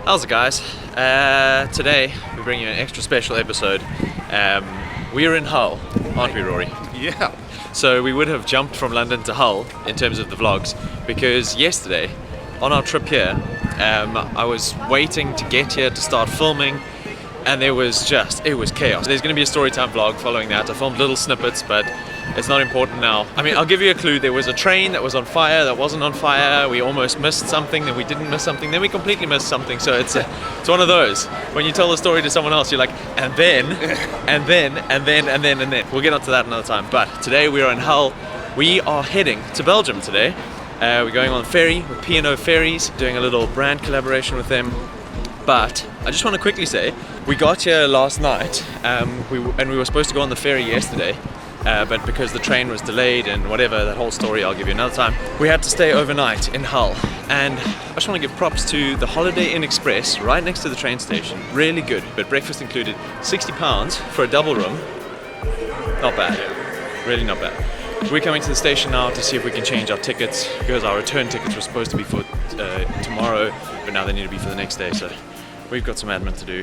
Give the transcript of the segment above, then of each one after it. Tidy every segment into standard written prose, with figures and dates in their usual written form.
How's it, guys? Today we bring you an extra special episode. We're in Hull, aren't we, Rory? Yeah. So we would have jumped from London to Hull in terms of the vlogs, because yesterday on our trip here I was waiting to get here to start filming, and it was chaos. There's going to be a story time vlog following that. I filmed little snippets, but it's not important now. I mean, I'll give you a clue. There was a train that was on fire, that wasn't on fire. We almost missed something, then we didn't miss something, then we completely missed something. So it's one of those. When you tell the story to someone else, you're like, and then. We'll get onto that another time. But today we are in Hull. We are heading to Belgium today. We're going on the ferry with P&O Ferries, doing a little brand collaboration with them. But I just want to quickly say, we got here last night, and we were supposed to go on the ferry yesterday. But because the train was delayed and whatever, that whole story I'll give you another time, we had to stay overnight in Hull. And I just want to give props to the Holiday Inn Express right next to the train station. Really good, but breakfast included. £60 for a double room. Not bad, really not bad. We're coming to the station now to see if we can change our tickets, because our return tickets were supposed to be for tomorrow, but now they need to be for the next day. So we've got some admin to do,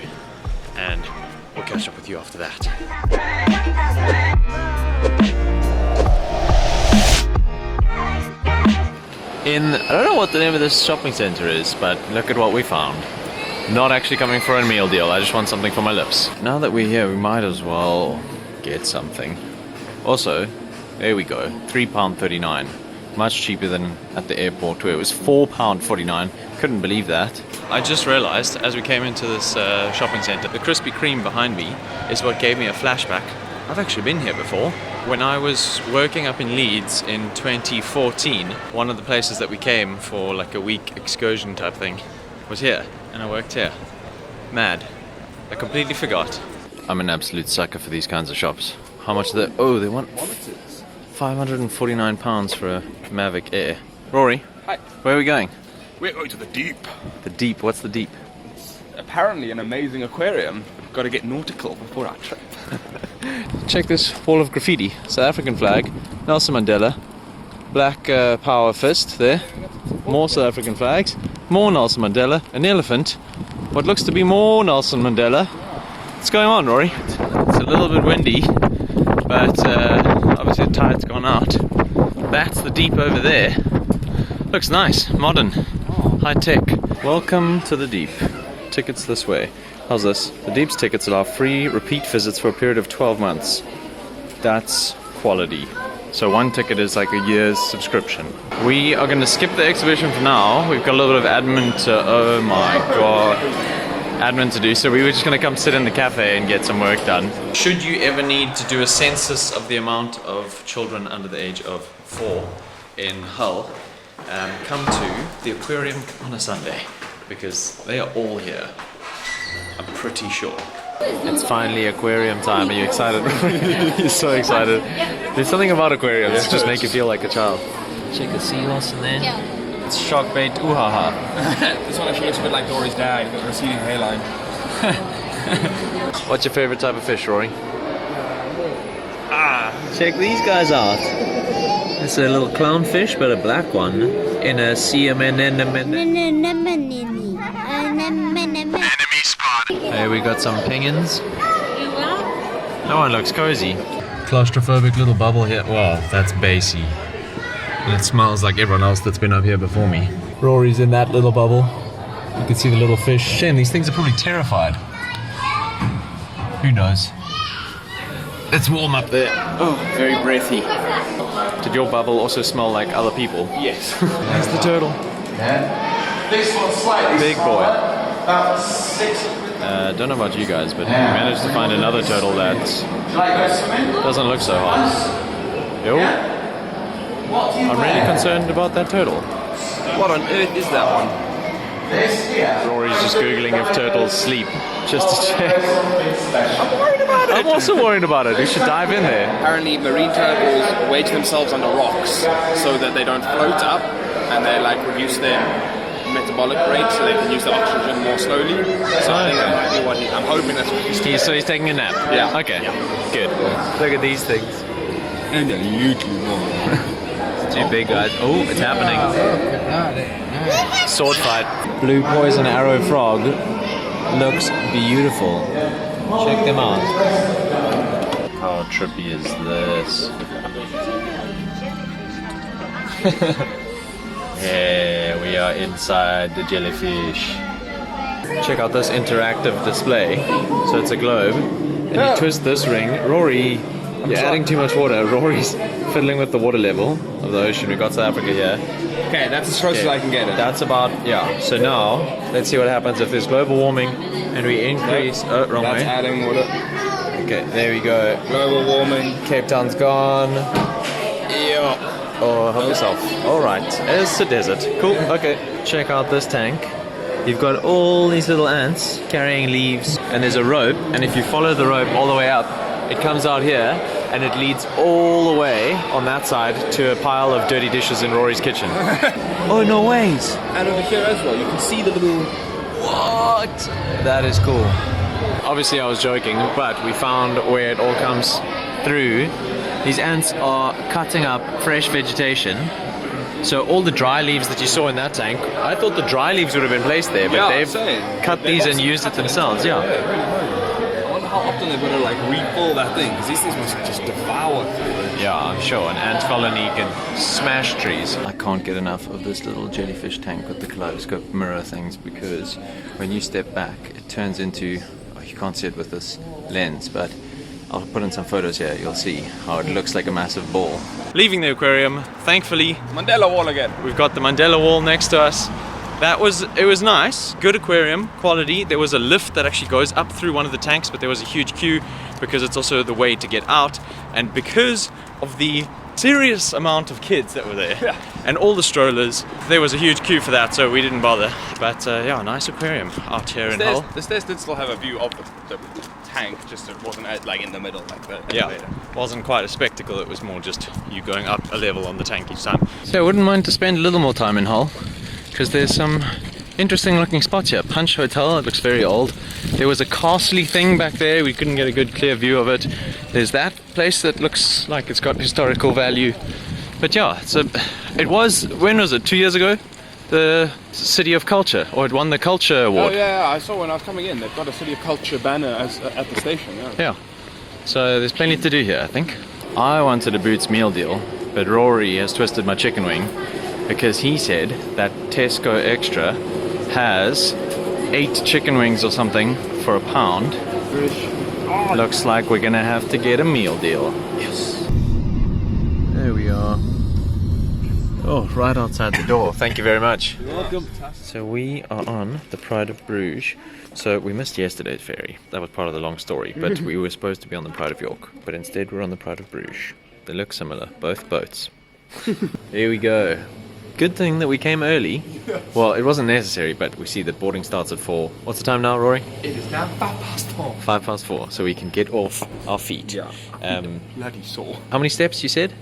and we'll catch up with you after that. I don't know what the name of this shopping center is, but look at what we found. Not actually coming for a meal deal, I just want something for my lips. Now that we're here, we might as well get something. Also, there we go, £3.39. Much cheaper than at the airport, where it was £4.49. Couldn't believe that. I just realized as we came into this shopping center, the Krispy Kreme behind me is what gave me a flashback. I've actually been here before. When I was working up in Leeds in 2014, one of the places that we came for like a week excursion type thing was here, and I worked here. Mad. I completely forgot. I'm an absolute sucker for these kinds of shops. How much are they? Oh, they want £549 for a Mavic Air. Rory, Hi. Where are we going? We're going to the deep. The deep, what's the deep? Apparently an amazing aquarium. Got to get nautical before our trip. Check this wall of graffiti. South African flag, Nelson Mandela, black power fist there, more South African flags, more Nelson Mandela, an elephant, what looks to be more Nelson Mandela. What's going on, Rory? It's a little bit windy, but obviously the tide's gone out. That's the deep over there. Looks nice, modern, high tech. Welcome to the deep. Tickets this way. How's this? The Deep's tickets allow free repeat visits for a period of 12 months. That's quality. So one ticket is like a year's subscription. We are going to skip the exhibition for now. We've got a little bit of admin to, oh my god, admin to do. So we were just going to come sit in the cafe and get some work done. Should you ever need to do a census of the amount of children under the age of 4 in Hull, come to the Aquarium on a Sunday, because they are all here. I'm pretty sure. It's finally aquarium time. Are you excited? You're so excited. There's something about aquariums that just make you feel like a child. Check the seahorse in there. Yeah. It's shark bait. Ooh ha ha. This one actually looks a bit like Dory's dad. He's got a receding hairline. What's your favorite type of fish, Rory? Check these guys out. It's a little clownfish, but a black one in a sea anemone. Hey, we got some penguins. That one looks cozy. Claustrophobic little bubble here. Wow, that's bassy. And it smells like everyone else that's been up here before me. Rory's in that little bubble. You can see the little fish. Shame, these things are probably terrified. Who knows? It's warm up there. Oh, very breathy. Did your bubble also smell like other people? Yes. There's the turtle. This one's slightly Big boy. About 6. Don't know about you guys, but we managed to find another turtle that doesn't look so hot. Yo, I'm really concerned about that turtle. What on earth is that one? Rory's just googling if turtles sleep, just to check. I'm worried about it. I'm also worried about it. We should dive in there. Apparently marine turtles wedge themselves under rocks so that they don't float up, and they like reduce their metabolic rate so they can use the oxygen more slowly. So I think that might be what I'm hoping that's what he's So he's taking a nap? Yeah. Okay, good. Look at these things. And a YouTube one. Too big, guys. Oh, it's happening. Sword fight. blue poison arrow frog looks beautiful. Check them out. How trippy is this? Yeah, we are inside the jellyfish. Check out this interactive display. So it's a globe, and you twist this ring. Rory, you're adding too much water. Rory's fiddling with the water level of the ocean. We got South Africa here. Okay, that's as close as I can get it. That's about, yeah. So now, let's see what happens if there's global warming and we increase... Oh, wrong way. That's adding water. Okay, there we go. Global warming. Cape Town's gone. Yeah. Oh, help yourself. Alright, it's a desert. Cool, okay. Check out this tank. You've got all these little ants carrying leaves, and there's a rope, and if you follow the rope all the way up, it comes out here, and it leads all the way on that side to a pile of dirty dishes in Rory's kitchen. Oh, no ways! And over here as well, you can see the little... What? That is cool. Obviously I was joking, but we found where it all comes through. These ants are cutting up fresh vegetation. So all the dry leaves that you saw in that tank, I thought the dry leaves would have been placed there, but they've cut these and used it themselves, yeah. I wonder how often they're going to like refill that thing, because these things must just devour. Yeah, I'm sure. An ant colony can smash trees. I can't get enough of this little jellyfish tank with the kaleidoscope mirror things, because when you step back, it turns into, oh, you can't see it with this lens, but I'll put in some photos here, you'll see how it looks like a massive ball. Leaving the aquarium, thankfully, Mandela Wall again. we've got the Mandela Wall next to us. It was nice, good aquarium, quality. There was a lift that actually goes up through one of the tanks, but there was a huge queue because it's also the way to get out. And because of the serious amount of kids that were there, and all the strollers, there was a huge queue for that, so we didn't bother. But yeah, nice aquarium out here in Hull. The stairs did still have a view of the tank, just it wasn't like in the middle like that. Yeah, wasn't quite a spectacle, it was more just you going up a level on the tank each time. So I wouldn't mind to spend a little more time in Hull, because there's some interesting looking spots here. Punch Hotel, it looks very old. There was a castle thing back there, we couldn't get a good clear view of it. There's that place that looks like it's got historical value. But yeah, so it was, when was it, 2 years ago? The City of Culture, or it won the Culture Award. Oh yeah, I saw when I was coming in, they've got a City of Culture banner at the station. Yeah, so there's plenty to do here, I think. I wanted a Boots meal deal, but Rory has twisted my chicken wing because he said that Tesco Extra has 8 chicken wings or something for £1. Looks like we're gonna have to get a meal deal. Yes. There we are. Oh, right outside the door. Thank you very much. You're welcome. So we are on the Pride of Bruges. So we missed yesterday's ferry. That was part of the long story, but we were supposed to be on the Pride of York, but instead we're on the Pride of Bruges. They look similar, both boats. Here we go. Good thing that we came early. Well, it wasn't necessary, but we see that boarding starts at 4. What's the time now, Rory? It is now 4:05. 4:05, so we can get off our feet. Yeah. Bloody sore. How many steps you said?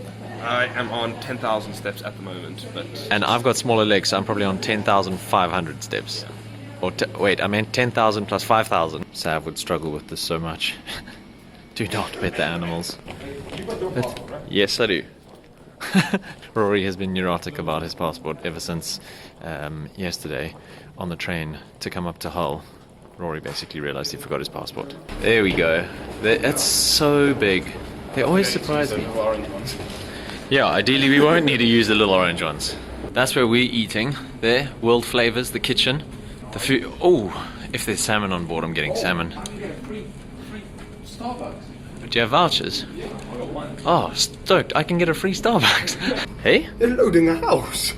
I am on 10,000 steps at the moment, but... And I've got smaller legs, so I'm probably on 10,500 steps. Or wait, I meant 10,000 plus 5,000. Sav would struggle with this so much. Do not pet the animals. But, yes, I do. Rory has been neurotic about his passport ever since yesterday on the train to come up to Hull. Rory basically realized he forgot his passport. There we go. That's so big. They always surprise me. Yeah, ideally we won't need to use the little orange ones. That's where we're eating. There, World Flavors, the kitchen. The food. Oh, if there's salmon on board, I'm getting salmon. Do you have vouchers? Oh, stoked. I can get a free Starbucks. Hey? They're loading a house.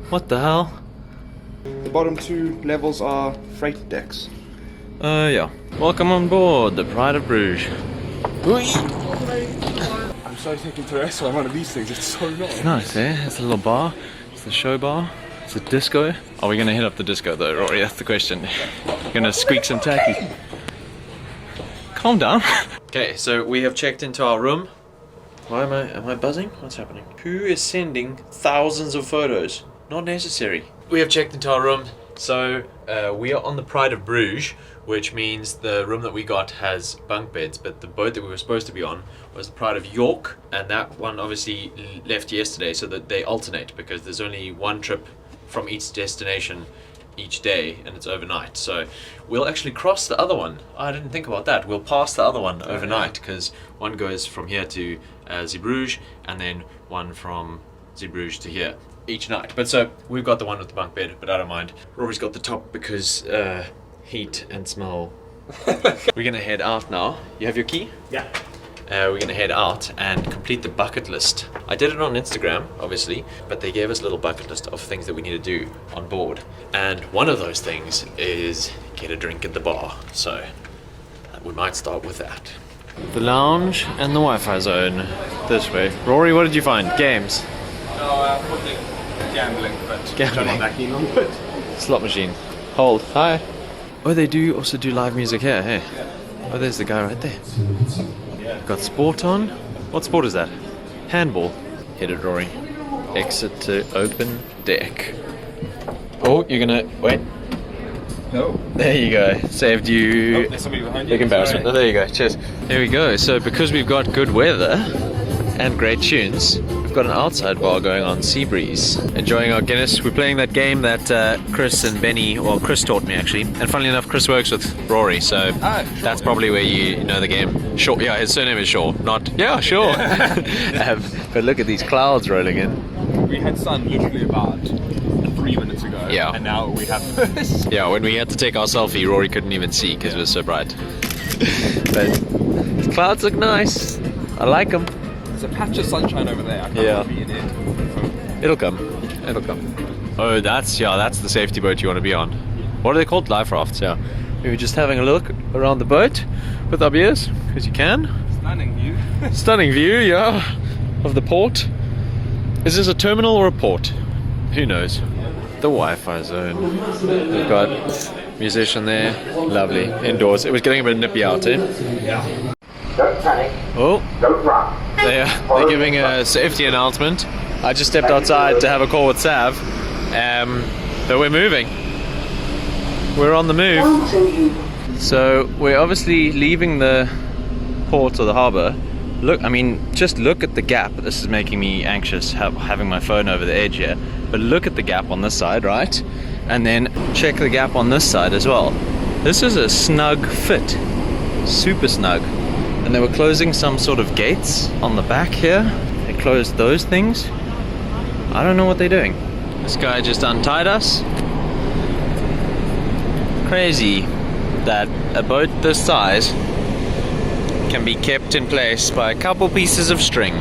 What the hell? The bottom 2 levels are freight decks. Yeah. Welcome on board the Pride of Bruges. I'm so taken to rest on one of these things. It's so nice. It's nice, eh? It's a little bar. It's the show bar. It's a disco. Are we going to hit up the disco though, Rory? That's the question. Going to squeak some tacky. Calm down. Okay, so we have checked into our room. Why am I buzzing? What's happening? Who is sending thousands of photos? Not necessary. We have checked into our room. So we are on the Pride of Bruges, which means the room that we got has bunk beds, but the boat that we were supposed to be on was the Pride of York, and that one obviously left yesterday, so that they alternate because there's only one trip from each destination each day, and it's overnight. So we'll actually cross the other one. I didn't think about that. We'll pass the other one overnight, because one goes from here to Zeebrugge, and then one from Zeebrugge to here each night. But so we've got the one with the bunk bed, but I don't mind. Rory's got the top because heat and smell. We're gonna head out now. You have your key? Yeah. We're gonna head out and complete the bucket list. I did it on Instagram, obviously, but they gave us a little bucket list of things that we need to do on board. And one of those things is get a drink at the bar. So we might start with that. The lounge and the Wi-Fi zone this way. Rory, what did you find? Games? No, probably gambling, but Gambling. I'm not that keen on it. Slot machine. Hold. Hi. Oh, they do also do live music here, hey? Yeah. Oh, there's the guy right there. Got sport on. What sport is that? Handball. Hit it, Rory. Exit to open deck. Oh, you're gonna... Wait. No. There you go. Saved you... Oh, there's somebody behind you. Big embarrassment. Oh, there you go. Cheers. Here we go. So because we've got good weather and great tunes, we've got an outside bar going on, Sea Breeze. Enjoying our Guinness. We're playing that game that Chris and Benny, or Chris taught me actually. And funnily enough, Chris works with Rory, so that's probably where you know the game. Shaw, yeah, his surname is Shaw, not, yeah, sure. But look at these clouds rolling in. We had sun literally about 3 minutes ago. Yeah. And now we have this. Yeah, when we had to take our selfie, Rory couldn't even see because it was so bright. But the clouds look nice. I like them. There's a patch of sunshine over there. I can't be in it. It'll come. It'll come. Oh, that's the safety boat you want to be on. What are they called? Life rafts, yeah. We were just having a look around the boat with our beers, because you can. Stunning view. Stunning view, yeah, of the port. Is this a terminal or a port? Who knows? The Wi-Fi zone. We've got musician there. Lovely. Indoors. It was getting a bit nippy out, eh? Yeah. Don't panic. Oh. Don't run. They're giving a safety announcement. I just stepped outside to have a call with Sav. But we're moving. We're on the move. So we're obviously leaving the port or the harbour. Look, I mean, just look at the gap. This is making me anxious having my phone over the edge here. But look at the gap on this side, right? And then check the gap on this side as well. This is a snug fit. Super snug. And they were closing some sort of gates on the back here. They closed those things. I don't know what they're doing. This guy just untied us. Crazy that a boat this size can be kept in place by a couple pieces of string.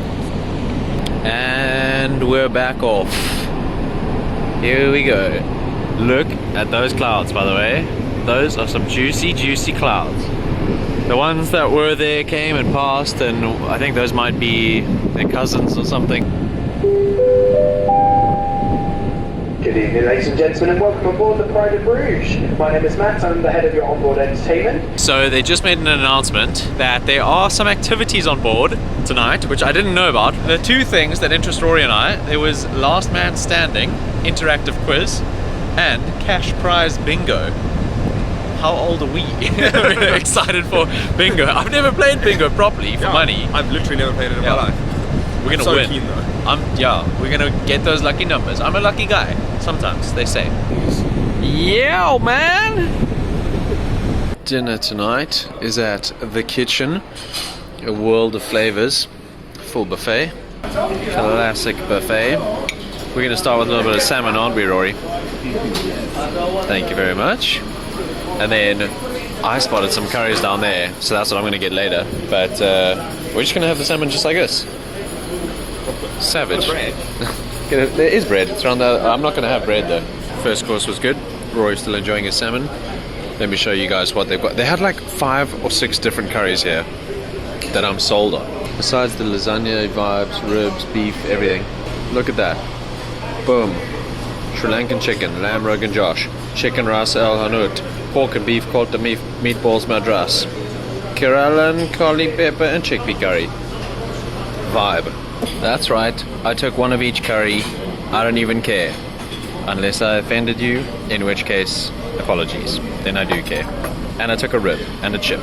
And we're back off. Here we go. Look at those clouds, by the way. Those are some juicy, juicy clouds. The ones that were there came and passed, and I think those might be their cousins or something. Good evening, ladies and gentlemen, and welcome aboard the Pride of Bruges. My name is Matt, I'm the head of your onboard entertainment. So they just made an announcement that there are some activities on board tonight, which I didn't know about. The two things that interest Rory and I, there was Last Man Standing, interactive quiz, and cash prize bingo. How old are we? We're excited for bingo. I've never played bingo properly for money. I've literally never played it in my life. We're gonna so win. Keen, though. We're gonna get those lucky numbers. I'm a lucky guy. Sometimes they say. Yeah, man. Dinner tonight is at the kitchen. A world of flavors. Full buffet. Classic buffet. We're gonna start with a little bit of salmon, aren't we, Rory? Thank you very much. And then I spotted some curries down there, so that's what I'm going to get later. But we're just going to have the salmon just like this. Savage. Bread. There is bread. It's around the... I'm not going to have bread though. First course was good. Rory's still enjoying his salmon. Let me show you guys what they've got. They had like 5 or 6 different curries here that I'm sold on. Besides the lasagna vibes, ribs, beef, everything. Look at that. Boom. Sri Lankan chicken, lamb rogan josh, chicken ras el hanout, pork and beef kota meatballs madras, Keralan, kali pepper and chickpea curry. Vibe. That's right, I took one of each curry. I don't even care. Unless I offended you, in which case, apologies. Then I do care. And I took a rib and a chip.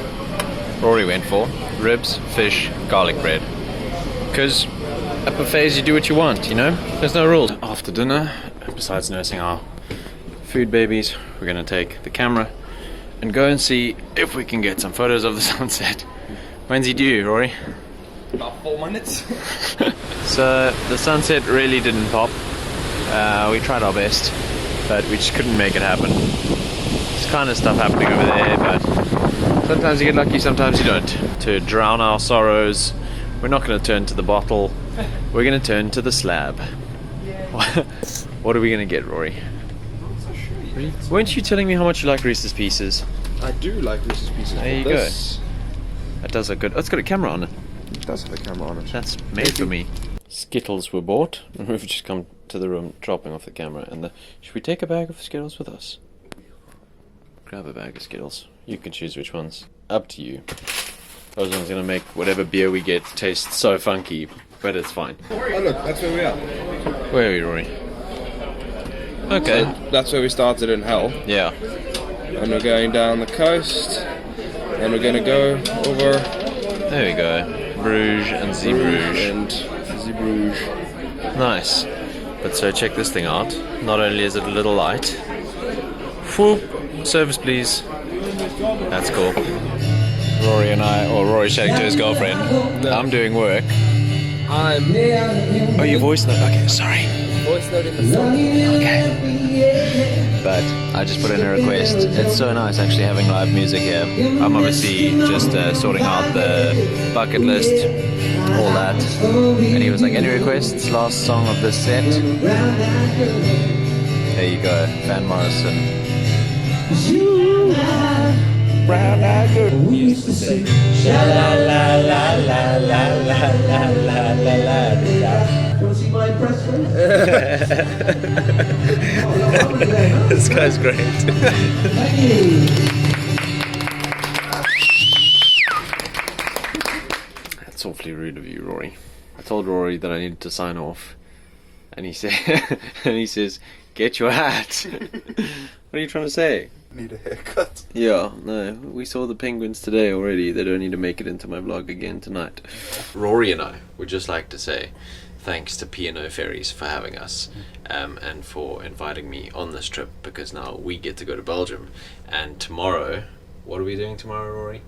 Rory went for ribs, fish, garlic bread. Because at buffets you do what you want, you know? There's no rules. After dinner, besides nursing our food babies. We're gonna take the camera and go and see if we can get some photos of the sunset. When's he due, Rory? About 4 minutes. So the sunset really didn't pop. We tried our best, but we just couldn't make it happen. There's kind of stuff happening over there, but sometimes you get lucky, sometimes you don't. To drown our sorrows, we're not going to turn to the bottle. We're going to turn to the slab. What are we going to get, Rory? Really? Weren't you telling me how much you like Reese's Pieces? I do like Reese's Pieces. There you go. That does look good. Oh, it's got a camera on it. It does have a camera on it. That's made for me. Skittles were bought, and we've just come to the room dropping off the camera. And should we take a bag of Skittles with us? Grab a bag of Skittles. You can choose which ones. Up to you. Ozan's gonna make whatever beer we get taste so funky, but it's fine. Oh look, that's where we are. Where are we, Rory? Okay. So that's where we started in Hell. Yeah. And we're going down the coast. And we're gonna go over. There we go. Bruges and Zeebrugge. Zeebrugge. Nice. But so check this thing out. Not only is it a little light. Whoop. Service please. That's cool. Rory and I, or Rory's chatting to his girlfriend. No. I'm doing work. I'm. Oh, you voice note. Okay, sorry. Voice note in the song. Okay. But I just put in a request. It's so nice actually having live music here. I'm obviously just sorting out the bucket list, all that. And he was like, any requests? Last song of this set. There you go, Van Morrison. Brown-eyed girl. We used to say, sha-la-la-la-la-la-la-la-la-la-la-la. See my impression? This guy's great. That's awfully rude of you, Rory. I told Rory that I needed to sign off, and he said, and he says, "Get your hat." What are you trying to say? Need a haircut. Yeah, no, we saw the penguins today already. They don't need to make it into my vlog again tonight. Rory and I would just like to say thanks to P&O Ferries for having us, and for inviting me on this trip, because now we get to go to Belgium. And tomorrow, what are we doing tomorrow, Rory?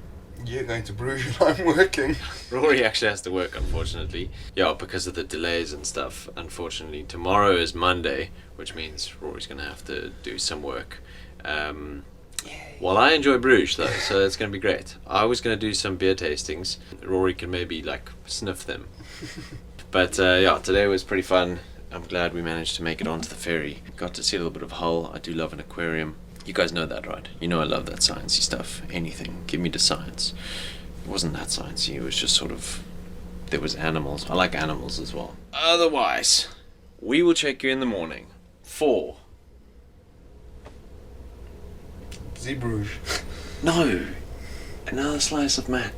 You're going to Bruges and I'm working. Rory actually has to work, unfortunately. Yeah, because of the delays and stuff. Unfortunately, tomorrow is Monday, which means Rory's going to have to do some work. Well, I enjoy Bruges though, so it's going to be great. I was going to do some beer tastings. Rory can maybe like sniff them. But yeah, today was pretty fun. I'm glad we managed to make it onto the ferry. Got to see a little bit of Hull. I do love an aquarium. You guys know that, right? You know I love that sciencey stuff. Anything, give me the science. It wasn't that sciencey, it was just sort of, there was animals. I like animals as well. Otherwise, we will check you in the morning for... Zeebrugge. No! Another slice of Matt.